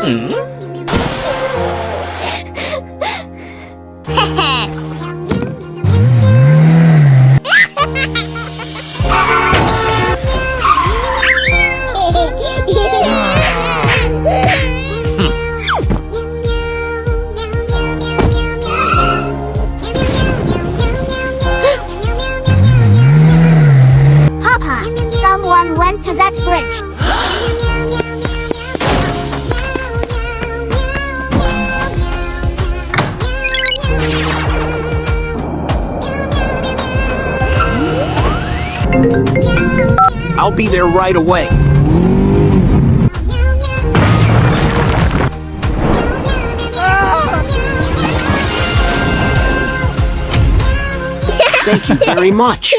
Papa, someone went to that bridge. I'll be there right away. Thank you very much.